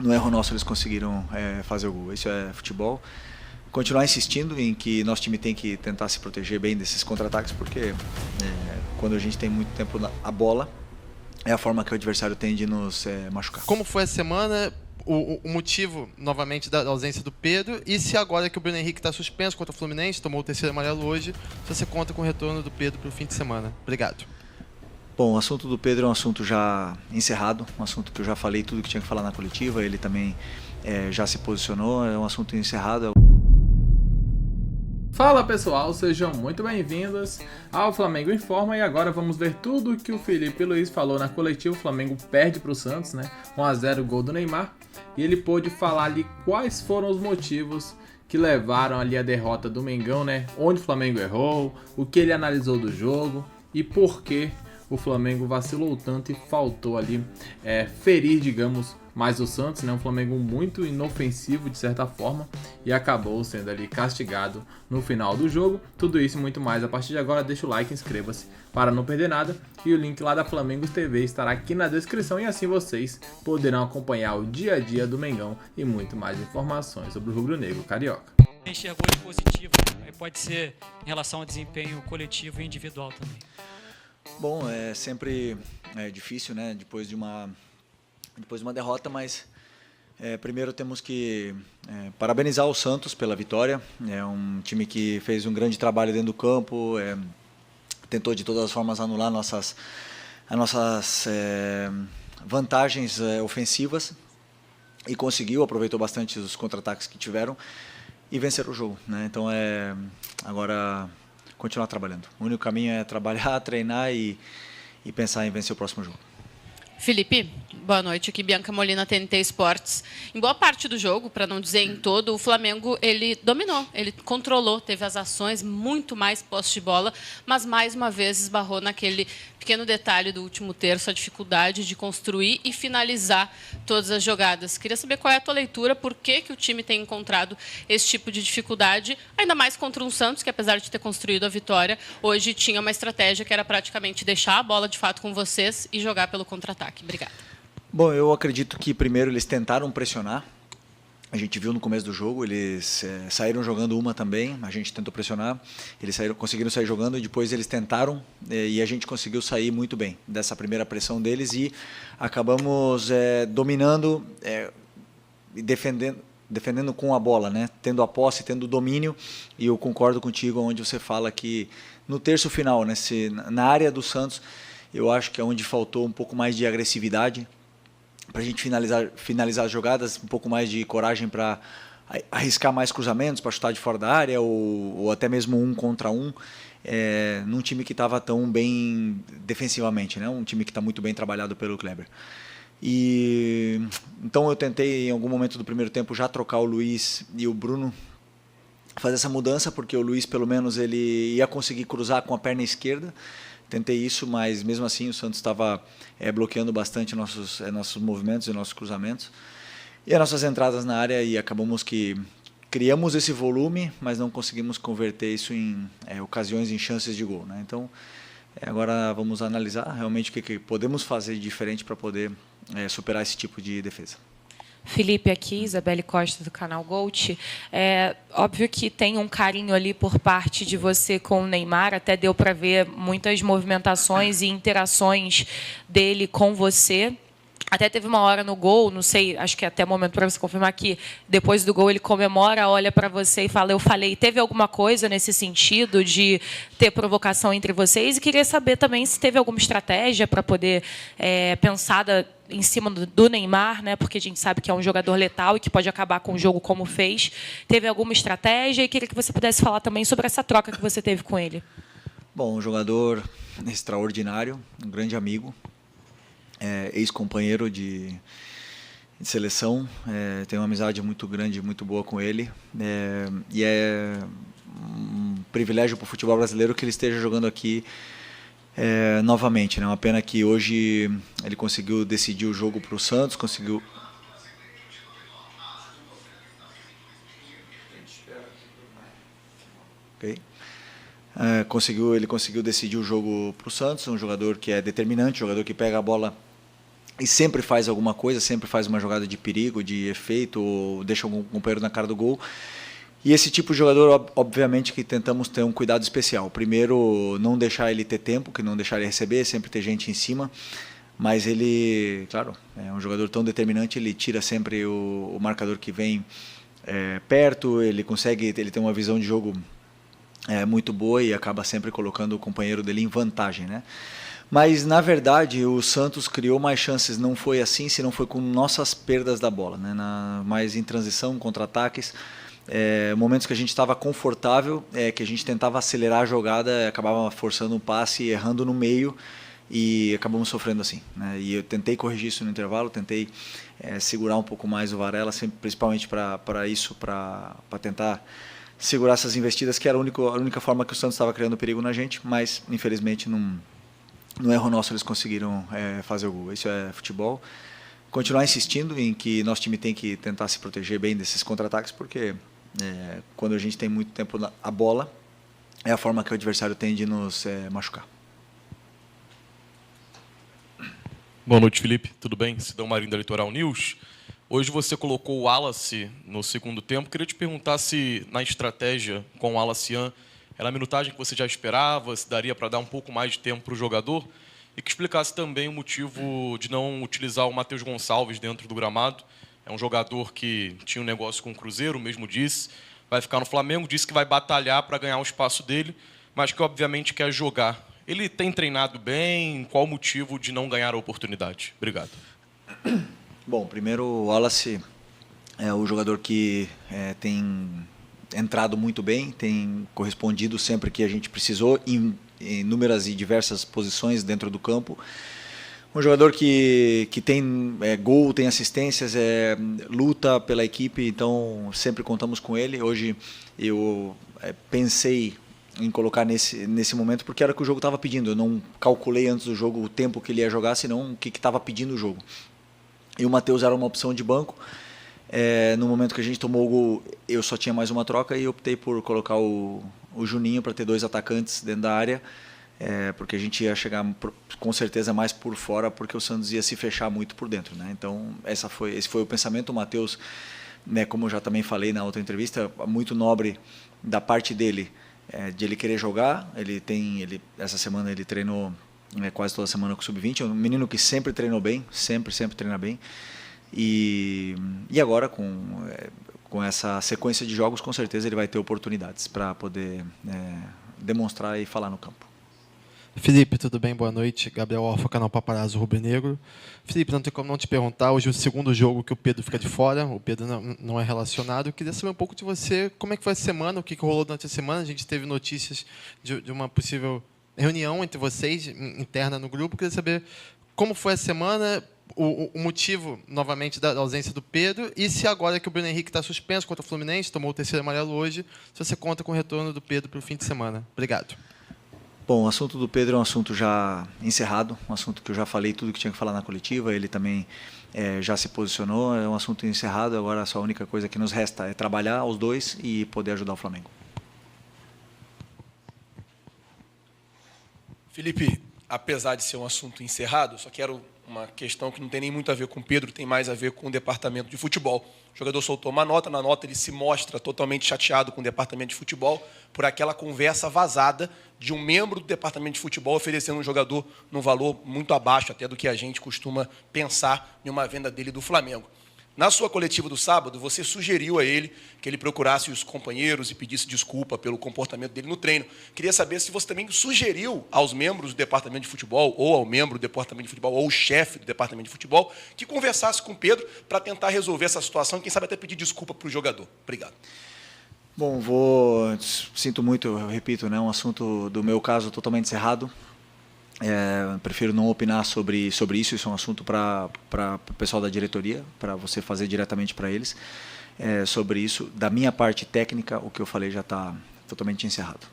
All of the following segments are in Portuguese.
no erro nosso eles conseguiram fazer o gol. Isso é futebol. Continuar insistindo em que nosso time tem que tentar se proteger bem desses contra-ataques, porque quando a gente tem muito tempo a bola, é a forma que o adversário tem de nos machucar. Como foi a semana? O motivo, novamente, da ausência do Pedro, e se agora que o Bruno Henrique está suspenso contra o Fluminense, tomou o terceiro amarelo hoje, se você conta com o retorno do Pedro para o fim de semana. Obrigado. Bom, o assunto do Pedro é um assunto já encerrado, um assunto que eu já falei tudo que tinha que falar na coletiva, ele também já se posicionou, é um assunto encerrado. Fala pessoal, sejam muito bem-vindos ao Flamengo Informa, e agora vamos ver tudo o que o Felipe Luiz falou na coletiva. O Flamengo perde para o Santos, né? 1-0, gol do Neymar, e ele pôde falar ali quais foram os motivos que levaram ali a derrota do Mengão, né? Onde o Flamengo errou, o que ele analisou do jogo e por que o Flamengo vacilou tanto e faltou ali ferir, digamos, mais o Santos, né? Um Flamengo muito inofensivo de certa forma, e acabou sendo ali castigado no final do jogo. Tudo isso e muito mais a partir de agora. Deixa o like, inscreva-se para não perder nada, e o link lá da Flamengo TV estará aqui na descrição, e assim vocês poderão acompanhar o dia a dia do Mengão e muito mais informações sobre o rubro-negro carioca. Enxergou de positivo, pode ser em relação ao desempenho coletivo e individual também. Bom, é sempre difícil, né? Depois de uma derrota, mas primeiro temos que parabenizar o Santos pela vitória. É um time que fez um grande trabalho dentro do campo, tentou de todas as formas anular as nossas vantagens ofensivas e conseguiu, aproveitou bastante os contra-ataques que tiveram e vencer o jogo, né? Então agora continuar trabalhando. O único caminho é trabalhar, treinar e pensar em vencer o próximo jogo. Felipe, boa noite. Aqui Bianca Molina, TNT Esportes. Em boa parte do jogo, para não dizer em todo, o Flamengo ele dominou, ele controlou, teve as ações, muito mais posse de bola, mas mais uma vez esbarrou naquele pequeno detalhe do último terço, a dificuldade de construir e finalizar todas as jogadas. Queria saber qual é a tua leitura, por que o time tem encontrado esse tipo de dificuldade, ainda mais contra um Santos, que apesar de ter construído a vitória, hoje tinha uma estratégia que era praticamente deixar a bola de fato com vocês e jogar pelo contra-ataque. Obrigada. Bom, eu acredito que primeiro eles tentaram pressionar. A gente viu no começo do jogo, eles saíram jogando uma também, a gente tentou pressionar, eles conseguiram sair jogando e depois eles tentaram e a gente conseguiu sair muito bem dessa primeira pressão deles e acabamos dominando e defendendo com a bola, né? Tendo a posse, tendo o domínio, e eu concordo contigo onde você fala que no terço final, né, na área do Santos, eu acho que é onde faltou um pouco mais de agressividade, para a gente finalizar as jogadas, um pouco mais de coragem para arriscar mais cruzamentos, para chutar de fora da área, ou até mesmo 1 contra 1, num time que estava tão bem defensivamente, né? Um time que está muito bem trabalhado pelo Kleber. Então eu tentei em algum momento do primeiro tempo já trocar o Luiz e o Bruno, fazer essa mudança, porque o Luiz pelo menos ele ia conseguir cruzar com a perna esquerda. Tentei isso, mas mesmo assim o Santos estava bloqueando bastante nossos movimentos e nossos cruzamentos e as nossas entradas na área, e acabamos que criamos esse volume, mas não conseguimos converter isso em ocasiões, em chances de gol, né? Então agora vamos analisar realmente o que podemos fazer de diferente para poder superar esse tipo de defesa. Felipe aqui, Isabelle Costa do canal Gold. É óbvio que tem um carinho ali por parte de você com o Neymar, até deu para ver muitas movimentações e interações dele com você. Até teve uma hora no gol, não sei, acho que até o momento para você confirmar que depois do gol ele comemora, olha para você e fala, eu falei. Teve alguma coisa nesse sentido de ter provocação entre vocês? E queria saber também se teve alguma estratégia para poder pensada em cima do Neymar, né? Porque a gente sabe que é um jogador letal e que pode acabar com o jogo como fez. Teve alguma estratégia? E queria que você pudesse falar também sobre essa troca que você teve com ele. Bom, um jogador extraordinário, um grande amigo, ex-companheiro de seleção, tenho uma amizade muito grande, muito boa com ele, e é um privilégio para o futebol brasileiro que ele esteja jogando aqui novamente, né? Uma pena que hoje ele conseguiu decidir o jogo para o Santos, conseguiu... Okay. Ele conseguiu decidir o jogo para o Santos, um jogador que é determinante, um jogador que pega a bola e sempre faz alguma coisa, sempre faz uma jogada de perigo, de efeito, ou deixa algum companheiro na cara do gol. E esse tipo de jogador, obviamente, que tentamos ter um cuidado especial. Primeiro, não deixar ele ter tempo, que não deixar ele receber, sempre ter gente em cima. Mas ele, claro, é um jogador tão determinante, ele tira sempre o marcador que vem perto, ele tem uma visão de jogo muito boa e acaba sempre colocando o companheiro dele em vantagem, né? Mas, na verdade, o Santos criou mais chances, não foi assim, se não foi com nossas perdas da bola, né? Mais em transição, contra-ataques, momentos que a gente estava confortável, que a gente tentava acelerar a jogada, acabava forçando um passe, errando no meio, e acabamos sofrendo assim, né? E eu tentei corrigir isso no intervalo, tentei segurar um pouco mais o Varela, principalmente para isso, para tentar segurar essas investidas, que era a única forma que o Santos estava criando perigo na gente, mas infelizmente no erro nosso eles conseguiram fazer o gol. Isso é futebol. Continuar insistindo em que nosso time tem que tentar se proteger bem desses contra-ataques, porque quando a gente tem muito tempo a bola, é a forma que o adversário tem de nos machucar. Boa noite, Felipe. Tudo bem? Sidão Marinho da Litoral News. Hoje você colocou o Wallace no segundo tempo. Queria te perguntar se na estratégia com o Wallace era a minutagem que você já esperava, se daria para dar um pouco mais de tempo para o jogador, e que explicasse também o motivo de não utilizar o Matheus Gonçalves dentro do gramado. É um jogador que tinha um negócio com o Cruzeiro, mesmo disse, vai ficar no Flamengo, disse que vai batalhar para ganhar o espaço dele, mas que obviamente quer jogar. Ele tem treinado bem? Qual o motivo de não ganhar a oportunidade? Obrigado. Bom, primeiro o Wallace é o jogador que tem entrado muito bem, tem correspondido sempre que a gente precisou, em inúmeras e diversas posições dentro do campo. Um jogador que tem gol, tem assistências, luta pela equipe, então sempre contamos com ele. Hoje eu pensei em colocar nesse momento porque era o que o jogo estava pedindo. Eu não calculei antes do jogo o tempo que ele ia jogar, senão o que estava pedindo o jogo. E o Matheus era uma opção de banco. No momento que a gente tomou o gol, eu só tinha mais uma troca e optei por colocar o Juninho para ter 2 atacantes dentro da área, porque a gente ia chegar com certeza mais por fora, porque o Santos ia se fechar muito por dentro, né? Então esse foi o pensamento. O Matheus, né, como eu já também falei na outra entrevista, muito nobre da parte dele, de ele querer jogar. Essa semana ele treinou quase toda semana com o Sub-20, é um menino que sempre treinou bem, sempre treina bem. E agora, com essa sequência de jogos, com certeza ele vai ter oportunidades para poder demonstrar e falar no campo. Felipe, tudo bem? Boa noite. Gabriel Orfa, canal Paparazzo Rubro-Negro. Felipe, não tem como não te perguntar, hoje é o segundo jogo que o Pedro fica de fora, o Pedro não é relacionado. Eu queria saber um pouco de você, como é que foi a semana, o que rolou durante a semana. A gente teve notícias de uma possível reunião entre vocês, interna no grupo. Eu queria saber como foi a semana, o motivo, novamente, da ausência do Pedro, e se agora que o Bruno Henrique está suspenso contra o Fluminense, tomou o 3º amarelo hoje, se você conta com o retorno do Pedro para o fim de semana. Obrigado. Bom, o assunto do Pedro é um assunto já encerrado, um assunto que eu já falei tudo que tinha que falar na coletiva, ele também já se posicionou, é um assunto encerrado. Agora só a única coisa que nos resta é trabalhar os dois e poder ajudar o Flamengo. Felipe, apesar de ser um assunto encerrado, só quero uma questão que não tem nem muito a ver com o Pedro, tem mais a ver com o departamento de futebol. O jogador soltou uma nota, na nota ele se mostra totalmente chateado com o departamento de futebol por aquela conversa vazada de um membro do departamento de futebol oferecendo um jogador num valor muito abaixo até do que a gente costuma pensar em uma venda dele do Flamengo. Na sua coletiva do sábado, você sugeriu a ele que ele procurasse os companheiros e pedisse desculpa pelo comportamento dele no treino. Queria saber se você também sugeriu aos membros do departamento de futebol, ou ao membro do departamento de futebol, ou ao chefe do departamento de futebol, que conversasse com o Pedro para tentar resolver essa situação e, quem sabe, até pedir desculpa para o jogador. Obrigado. Bom, sinto muito, eu repito, né, um assunto do meu caso totalmente encerrado. Prefiro não opinar sobre isso. Isso é um assunto para o pessoal da diretoria, para você fazer diretamente para eles. Sobre isso, da minha parte técnica, o que eu falei já está totalmente encerrado.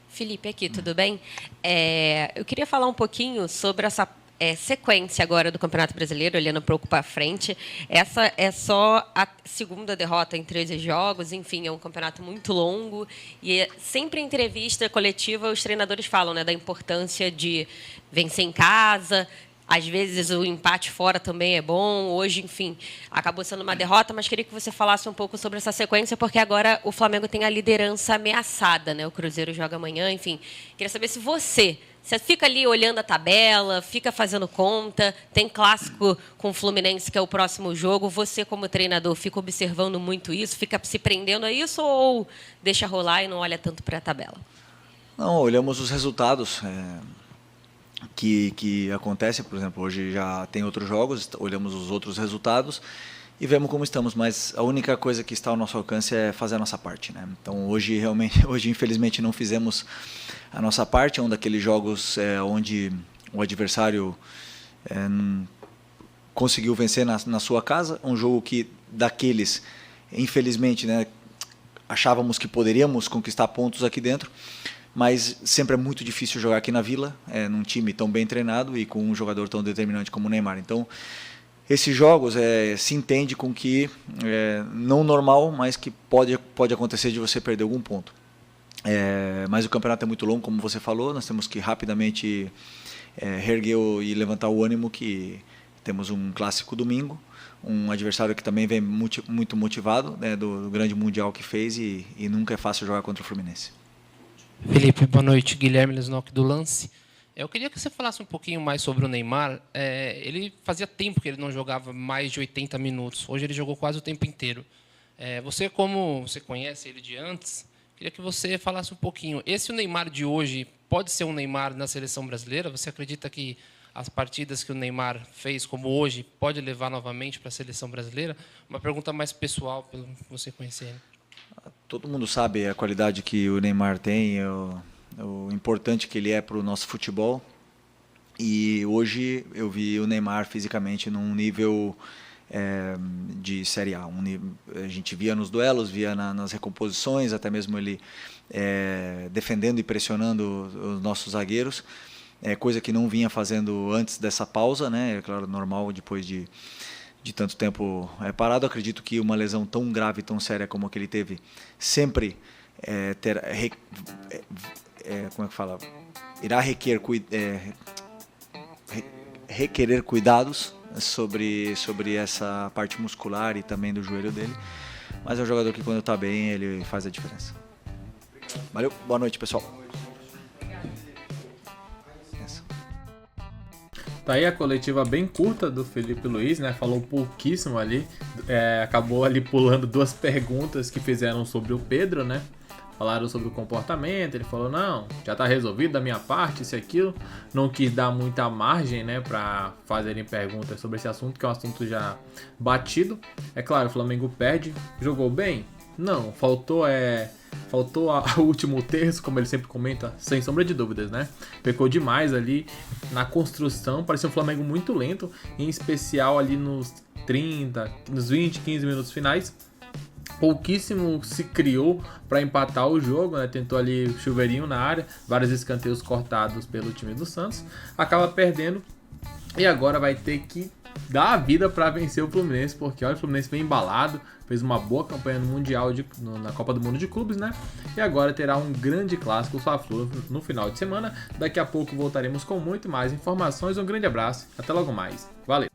Felipe, aqui, tudo bem? Eu queria falar um pouquinho sobre essa sequência agora do Campeonato Brasileiro, olhando um pouco para frente. Essa é só a segunda derrota em 13 jogos, enfim, é um campeonato muito longo. E sempre em entrevista coletiva, os treinadores falam, né, da importância de vencer em casa, às vezes o empate fora também é bom. Hoje, enfim, acabou sendo uma derrota, mas queria que você falasse um pouco sobre essa sequência, porque agora o Flamengo tem a liderança ameaçada, né? O Cruzeiro joga amanhã, enfim. Queria saber se você fica ali olhando a tabela, fica fazendo conta, tem clássico com o Fluminense, que é o próximo jogo. Você, como treinador, fica observando muito isso, fica se prendendo a isso ou deixa rolar e não olha tanto para a tabela? Não, olhamos os resultados que acontecem. Por exemplo, hoje já tem outros jogos, olhamos os outros resultados e vemos como estamos, mas a única coisa que está ao nosso alcance é fazer a nossa parte, né? Então hoje infelizmente não fizemos a nossa parte. É um daqueles jogos onde o adversário conseguiu vencer na sua casa, um jogo que daqueles, infelizmente, né, achávamos que poderíamos conquistar pontos aqui dentro, mas sempre é muito difícil jogar aqui na Vila, num time tão bem treinado e com um jogador tão determinante como o Neymar. Então esses jogos se entende com que não normal, mas que pode acontecer de você perder algum ponto. Mas o campeonato é muito longo, como você falou, nós temos que rapidamente reerguer e levantar o ânimo, que temos um clássico domingo, um adversário que também vem muito motivado, né, do grande mundial que fez, e nunca é fácil jogar contra o Fluminense. Felipe, boa noite. Guilherme Lesnock do Lance. Eu queria que você falasse um pouquinho mais sobre o Neymar. Ele fazia tempo que ele não jogava mais de 80 minutos. Hoje ele jogou quase o tempo inteiro. Você, como você conhece ele de antes, queria que você falasse um pouquinho. O Neymar de hoje pode ser um Neymar na seleção brasileira? Você acredita que as partidas que o Neymar fez, como hoje, pode levar novamente para a seleção brasileira? Uma pergunta mais pessoal, pelo que você conhecer ele. Todo mundo sabe a qualidade que o Neymar tem, o importante que ele é para o nosso futebol. E hoje eu vi o Neymar fisicamente num nível de Série A. A gente via nos duelos, via nas recomposições, até mesmo ele defendendo e pressionando os nossos zagueiros, coisa que não vinha fazendo antes dessa pausa, né? É claro, normal depois de tanto tempo parado. Acredito que uma lesão tão grave, tão séria como a que ele teve, sempre como é que fala? Irá requerer cuidados sobre essa parte muscular e também do joelho dele, mas é um jogador que, quando está bem, ele faz a diferença. Valeu, boa noite, pessoal. Tá aí a coletiva bem curta do Felipe Luiz, né? Falou pouquíssimo ali, acabou ali pulando 2 perguntas que fizeram sobre o Pedro, né? Falaram sobre o comportamento, ele falou, não, já tá resolvido da minha parte, isso e aquilo. Não quis dar muita margem, né, para fazerem perguntas sobre esse assunto, que é um assunto já batido. É claro, o Flamengo perde, jogou bem? Não, faltou o último terço, como ele sempre comenta, sem sombra de dúvidas, né? Pecou demais ali na construção, parecia um Flamengo muito lento, em especial ali nos 20, 15 minutos finais. Pouquíssimo se criou para empatar o jogo, né? Tentou ali chuveirinho na área, vários escanteios cortados pelo time do Santos, acaba perdendo e agora vai ter que dar a vida para vencer o Fluminense, porque olha, o Fluminense vem embalado, fez uma boa campanha no Mundial, na Copa do Mundo de Clubes, né? E agora terá um grande clássico, o Fla-Flu, no final de semana. Daqui a pouco voltaremos com muito mais informações. Um grande abraço, até logo mais. Valeu!